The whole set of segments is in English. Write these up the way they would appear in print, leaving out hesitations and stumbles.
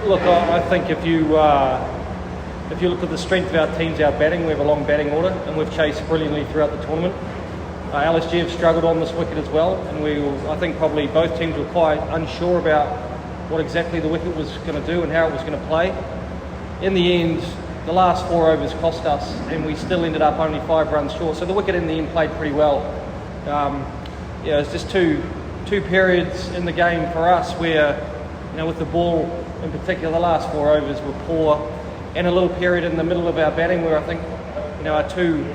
Look, I think if you look at the strength of our teams, our batting, we have a long batting order, and we've chased brilliantly throughout the tournament. LSG have struggled on this wicket as well, and I think probably both teams were quite unsure about what exactly the wicket was going to do and how it was going to play. In the end, the last 4 overs cost us, and we still ended up only 5 runs short. So the wicket in the end played pretty well. It's just two periods in the game for us where, with the ball in particular, the last 4 overs were poor, and a little period in the middle of our batting where I think, our two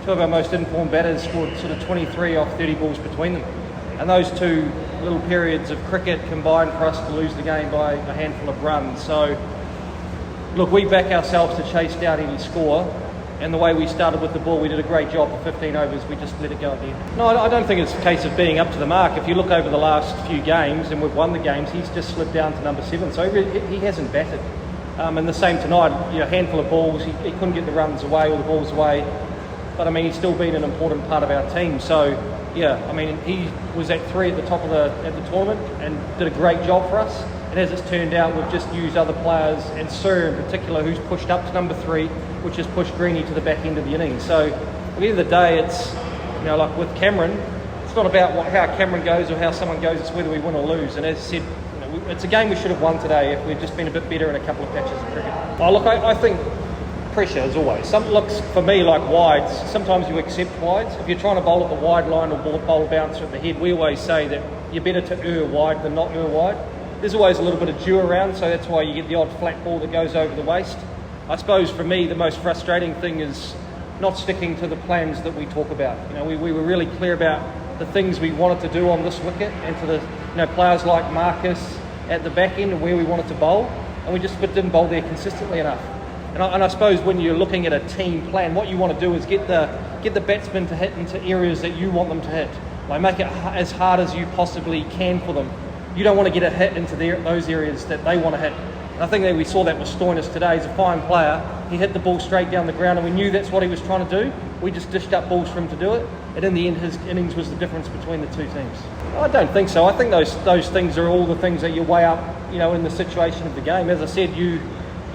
of our most informed batters scored sort of 23 off 30 balls between them. And those 2 little periods of cricket combined for us to lose the game by a handful of runs. So, look, we back ourselves to chase down any score, and the way we started with the ball, we did a great job for 15 overs. We just let it go at the end. No, I don't think it's a case of being up to the mark. If you look over the last few games, and we've won the games, he's just slipped down to number 7, so he hasn't batted. And the same tonight, a handful of balls, he couldn't get the runs away or the balls away, but he's still been an important part of our team. So, he was at 3 at the top of the tournament and did a great job for us. And as it's turned out, we've just used other players, and Sir in particular, who's pushed up to number 3, which has pushed Greeny to the back end of the innings. So at the end of the day, it's, like with Cameron, it's not about how Cameron goes or how someone goes, it's whether we win or lose. And as I said, it's a game we should have won today if we'd just been a bit better in a couple of patches of cricket. Oh, look, I think pressure as always. Some looks for me like wides. Sometimes you accept wides. If you're trying to bowl at the wide line or bowl a bouncer at the head, we always say that you're better to err wide than not err wide. There's always a little bit of dew around, so that's why you get the odd flat ball that goes over the waist. I suppose for me the most frustrating thing is not sticking to the plans that we talk about. We were really clear about the things we wanted to do on this wicket, and to the players like Marcus at the back end and where we wanted to bowl, and we just didn't bowl there consistently enough. And I suppose when you're looking at a team plan, what you want to do is get the batsmen to hit into areas that you want them to hit. Make it as hard as you possibly can for them. You don't want to get a hit into those areas that they want to hit. And I think that we saw that with Stoinis today. He's a fine player. He hit the ball straight down the ground, and we knew that's what he was trying to do. We just dished up balls for him to do it. And in the end, his innings was the difference between the 2 teams. I don't think so. I think those things are all the things that you weigh up, in the situation of the game. As I said, you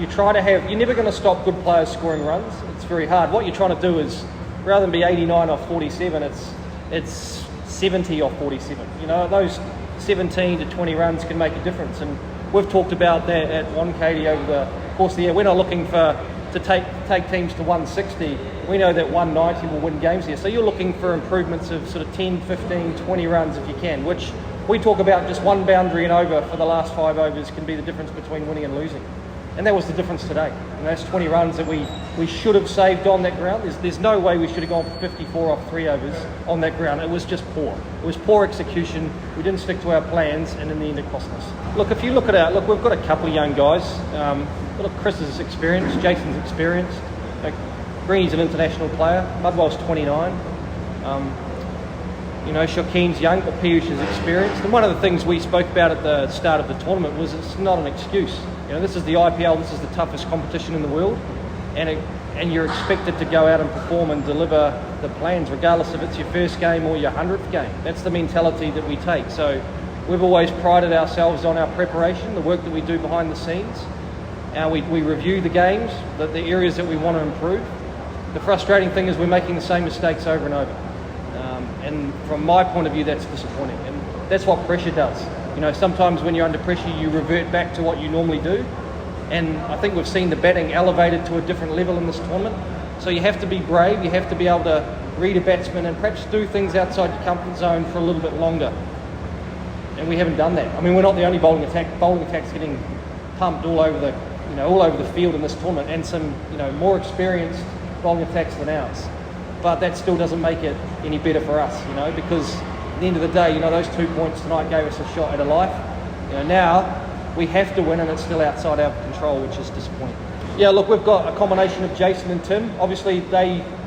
try to have, you're never going to stop good players scoring runs. It's very hard. What you're trying to do is, rather than be 89 off 47, it's 70 off 47. Those 17 to 20 runs can make a difference, and we've talked about that at 1KD over the course of the year. We're not looking to take teams to 160. We know that 190 will win games here, so you're looking for improvements of sort of 10, 15, 20 runs if you can, which we talk about. Just one boundary and over for the last 5 overs can be the difference between winning and losing, and that was the difference today. And that's 20 runs that we should have saved on that ground. There's no way we should have gone for 54 off 3 overs on that ground. It was just poor. It was poor execution. We didn't stick to our plans, and in the end it cost us. Look, if you look at we've got a couple of young guys. Chris is experienced, Jason's experienced. Greeny's an international player. Mudwell's 29. Shakeen's young, but Piyush is experienced. And one of the things we spoke about at the start of the tournament was it's not an excuse. This is the IPL, this is the toughest competition in the world, and you're expected to go out and perform and deliver the plans, regardless if it's your first game or your 100th game. That's the mentality that we take. So we've always prided ourselves on our preparation, the work that we do behind the scenes. We review the games, the areas that we want to improve. The frustrating thing is we're making the same mistakes over and over. And from my point of view, that's disappointing. And that's what pressure does. Sometimes when you're under pressure, you revert back to what you normally do. And I think we've seen the batting elevated to a different level in this tournament. So you have to be brave. You have to be able to read a batsman and perhaps do things outside your comfort zone for a little bit longer. And we haven't done that. We're not the only bowling attack. Bowling attack's getting pumped all over the field in this tournament, and some more experienced bowling attacks than ours. But that still doesn't make it any better for us, because at the end of the day, those 2 points tonight gave us a shot at a life. Now we have to win, and it's still outside our control, which is disappointing. Yeah, look, we've got a combination of Jason and Tim. Obviously,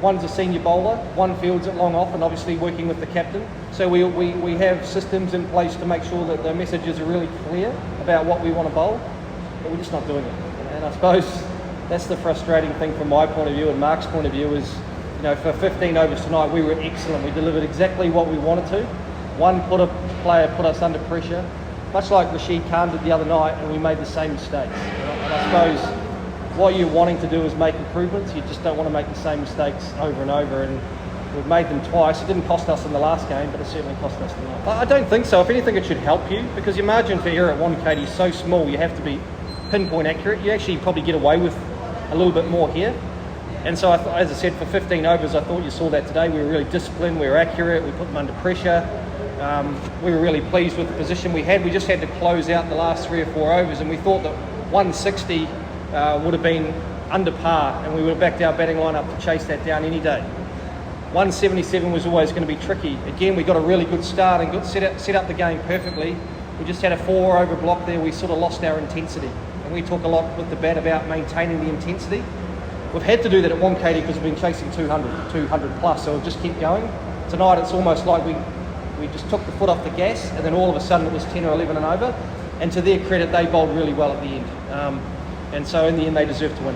one's a senior bowler, one fields it long off, and obviously working with the captain. So we have systems in place to make sure that the messages are really clear about what we want to bowl, but we're just not doing it. And I suppose that's the frustrating thing from my point of view and Mark's point of view is, for 15 overs tonight, we were excellent. We delivered exactly what we wanted to. One player put us under pressure. much like Rashid Khan did the other night, and we made the same mistakes. And I suppose what you're wanting to do is make improvements. You just don't want to make the same mistakes over and over, and we've made them twice. It didn't cost us in the last game, but it certainly cost us tonight. I don't think so. If anything, it should help you, because your margin for error at 1KD is so small, you have to be pinpoint accurate. You actually probably get away with a little bit more here. And so, as I said, for 15 overs, I thought you saw that today. We were really disciplined, we were accurate, we put them under pressure. We were really pleased with the position we had. We just had to close out the last 3 or 4 overs, and we thought that 160 would have been under par, and we would have backed our batting line up to chase that down any day. 177 was always going to be tricky. Again, we got a really good start and set up the game perfectly. We just had a 4 over block there. We sort of lost our intensity, and we talk a lot with the bat about maintaining the intensity. We've had to do that at 1KD because we've been chasing 200 plus, so we've just kept going. Tonight it's almost like we just took the foot off the gas, and then all of a sudden it was 10 or 11 and over. And to their credit, they bowled really well at the end. And so in the end, they deserve to win.